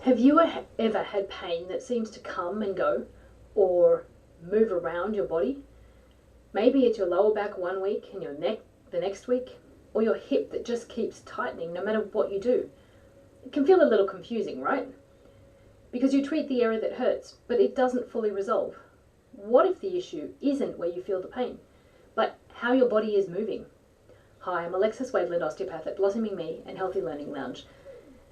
Have you ever had pain that seems to come and go or move around your body? Maybe it's your lower back one week and your neck the next week, or your hip that just keeps tightening no matter what you do. It can feel a little confusing, right? Because you treat the area that hurts, but it doesn't fully resolve. What if the issue isn't where you feel the pain, but how your body is moving? Hi, I'm Alexis Waveland, osteopath at Blossoming Me and Healthy Learning Lounge.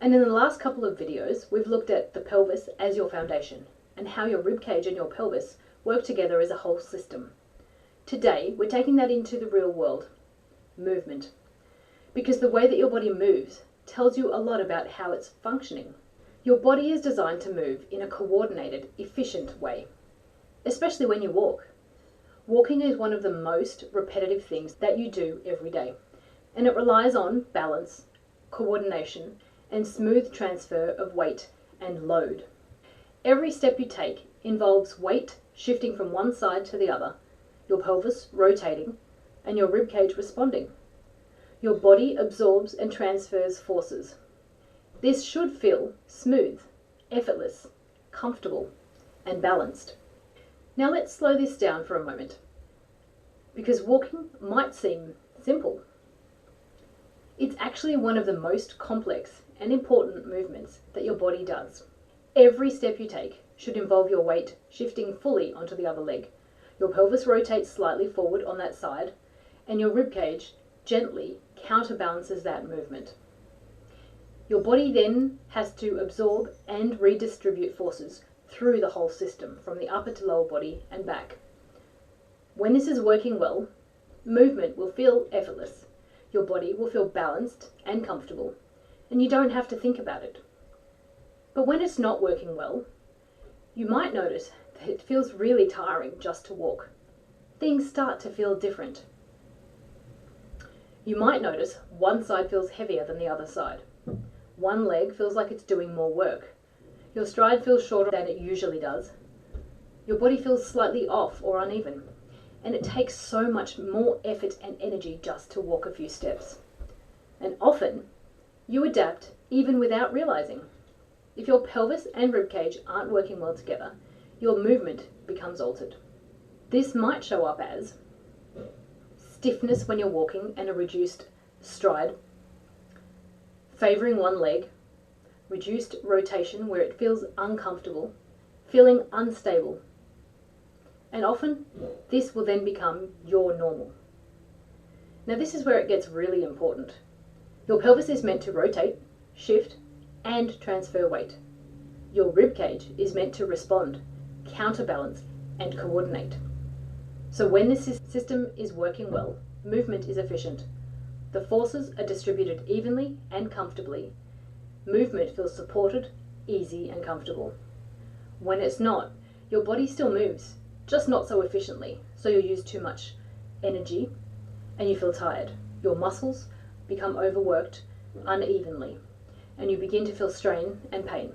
And in the last couple of videos, we've looked at the pelvis as your foundation and how your ribcage and your pelvis work together as a whole system. Today, we're taking that into the real world, movement. Because the way that your body moves tells you a lot about how it's functioning. Your body is designed to move in a coordinated, efficient way, especially when you walk. Walking is one of the most repetitive things that you do every day, and it relies on balance, coordination, and smooth transfer of weight and load. Every step you take involves weight shifting from one side to the other, your pelvis rotating, and your ribcage responding. Your body absorbs and transfers forces. This should feel smooth, effortless, comfortable, and balanced. Now let's slow this down for a moment, because walking might seem simple. It's actually one of the most complex and important movements that your body does. Every step you take should involve your weight shifting fully onto the other leg. Your pelvis rotates slightly forward on that side, and your ribcage gently counterbalances that movement. Your body then has to absorb and redistribute forces through the whole system, from the upper to lower body and back. When this is working well, movement will feel effortless. Your body will feel balanced and comfortable, and you don't have to think about it. But when it's not working well, you might notice that it feels really tiring just to walk. Things start to feel different. You might notice one side feels heavier than the other side. One leg feels like it's doing more work. Your stride feels shorter than it usually does. Your body feels slightly off or uneven, and it takes so much more effort and energy just to walk a few steps. And often, you adapt even without realizing. If your pelvis and ribcage aren't working well together, your movement becomes altered. This might show up as stiffness when you're walking and a reduced stride, favoring one leg, reduced rotation where it feels uncomfortable, feeling unstable. And often, this will then become your normal. Now this is where it gets really important. Your pelvis is meant to rotate, shift, and transfer weight. Your ribcage is meant to respond, counterbalance, and coordinate. So when this system is working well, movement is efficient. The forces are distributed evenly and comfortably. Movement feels supported, easy, and comfortable. When it's not, your body still moves, just not so efficiently, so you'll use too much energy and you feel tired. Your muscles become overworked unevenly, and you begin to feel strain and pain.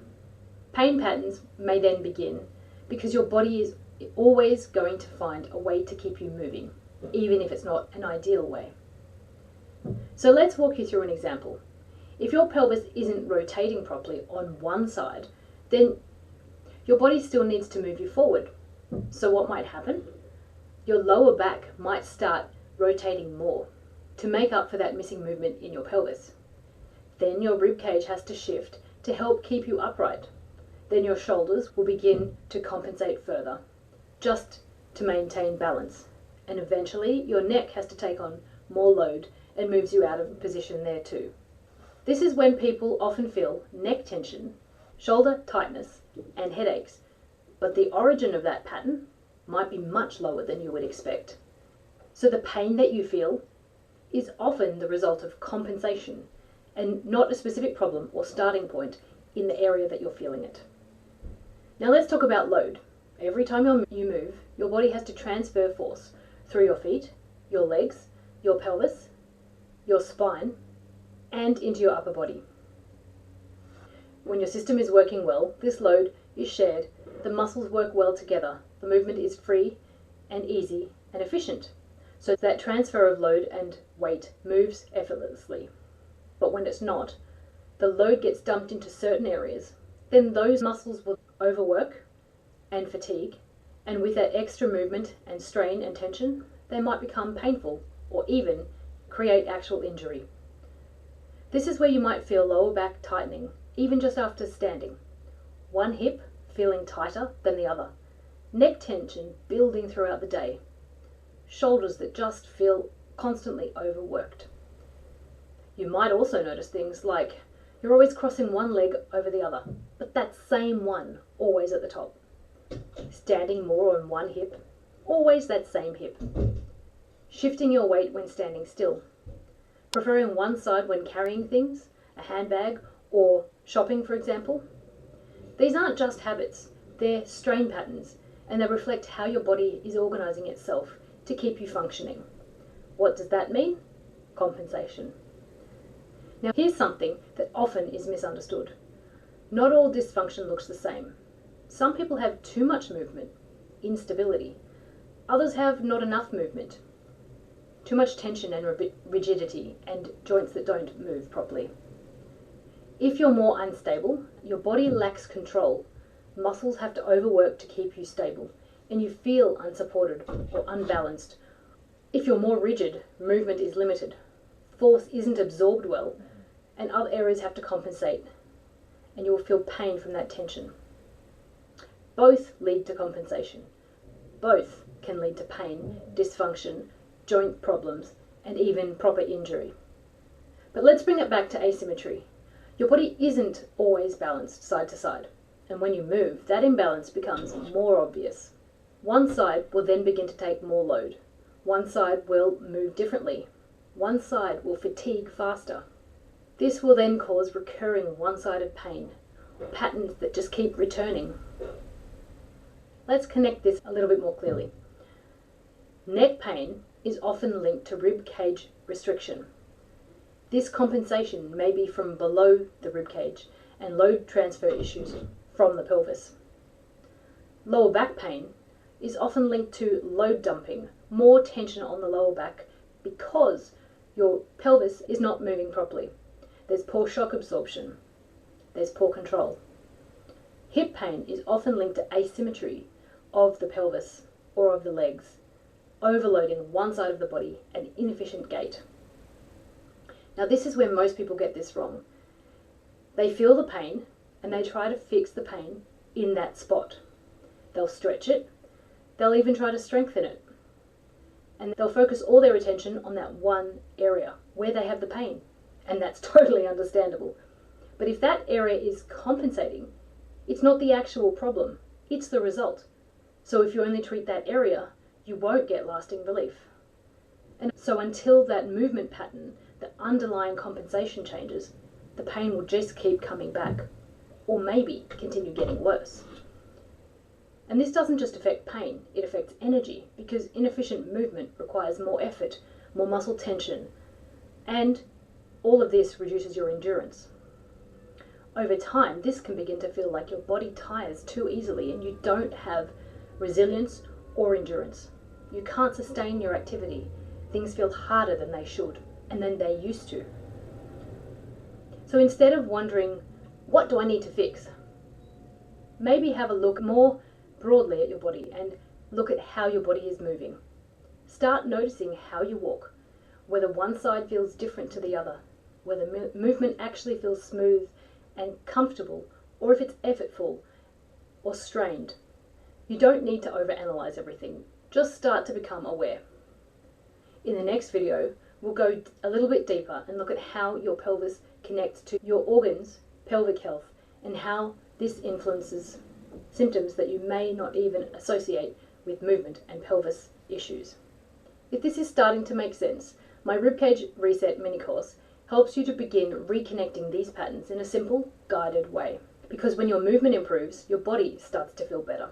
Pain patterns may then begin because your body is always going to find a way to keep you moving, even if it's not an ideal way. So let's walk you through an example. If your pelvis isn't rotating properly on one side, then your body still needs to move you forward. So what might happen? Your lower back might start rotating more to make up for that missing movement in your pelvis. Then your ribcage has to shift to help keep you upright. Then your shoulders will begin to compensate further, just to maintain balance. And eventually your neck has to take on more load and moves you out of position there too. This is when people often feel neck tension, shoulder tightness, and headaches. But the origin of that pattern might be much lower than you would expect. So the pain that you feel is often the result of compensation and not a specific problem or starting point in the area that you're feeling it. Now let's talk about load. Every time you move, your body has to transfer force through your feet, your legs, your pelvis, your spine, and into your upper body. When your system is working well, this load is shared, the muscles work well together, the movement is free and easy and efficient, so that transfer of load and weight moves effortlessly. But when it's not, the load gets dumped into certain areas, then those muscles will overwork and fatigue, and with that extra movement and strain and tension, they might become painful or even create actual injury. This is where you might feel lower back tightening, even just after standing. One hip feeling tighter than the other. Neck tension building throughout the day. Shoulders that just feel constantly overworked. You might also notice things like you're always crossing one leg over the other, but that same one always at the top. Standing more on one hip, always that same hip. Shifting your weight when standing still. Preferring one side when carrying things, a handbag, or shopping, for example. These aren't just habits, they're strain patterns, and they reflect how your body is organizing itself to keep you functioning. What does that mean? Compensation. Now here's something that often is misunderstood. Not all dysfunction looks the same. Some people have too much movement, instability. Others have not enough movement, too much tension and rigidity, and joints that don't move properly. If you're more unstable, your body lacks control. Muscles have to overwork to keep you stable, and you feel unsupported or unbalanced. If you're more rigid, movement is limited. Force isn't absorbed well, and other areas have to compensate, and you will feel pain from that tension. Both lead to compensation. Both can lead to pain, dysfunction, joint problems, and even proper injury. But let's bring it back to asymmetry. Your body isn't always balanced side to side, and when you move, that imbalance becomes more obvious. One side will then begin to take more load. One side will move differently. One side will fatigue faster. This will then cause recurring one-sided pain, patterns that just keep returning. Let's connect this a little bit more clearly. Neck pain is often linked to rib cage restriction. This compensation may be from below the rib cage and load transfer issues from the pelvis. Lower back pain is often linked to load dumping, more tension on the lower back because your pelvis is not moving properly. There's poor shock absorption. There's poor control. Hip pain is often linked to asymmetry of the pelvis or of the legs, overloading one side of the body and inefficient gait. Now this is where most people get this wrong. They feel the pain and they try to fix the pain in that spot. They'll stretch it, they'll even try to strengthen it, and they'll focus all their attention on that one area where they have the pain, and that's totally understandable. But if that area is compensating, it's not the actual problem, it's the result. So if you only treat that area, you won't get lasting relief. And so until that movement pattern, the underlying compensation changes, the pain will just keep coming back, or maybe continue getting worse. And this doesn't just affect pain, it affects energy, because inefficient movement requires more effort, more muscle tension, and all of this reduces your endurance. Over time, this can begin to feel like your body tires too easily and you don't have resilience or endurance. You can't sustain your activity. Things feel harder than they should and than they used to. So instead of wondering, what do I need to fix? Maybe have a look more broadly at your body and look at how your body is moving. Start noticing how you walk, whether one side feels different to the other, whether movement actually feels smooth and comfortable, or if it's effortful or strained. You don't need to overanalyze everything. Just start to become aware. In the next video, we'll go a little bit deeper and look at how your pelvis connects to your organs, pelvic health, and how this influences symptoms that you may not even associate with movement and pelvis issues. If this is starting to make sense, my Ribcage Reset mini course helps you to begin reconnecting these patterns in a simple, guided way. Because when your movement improves, your body starts to feel better.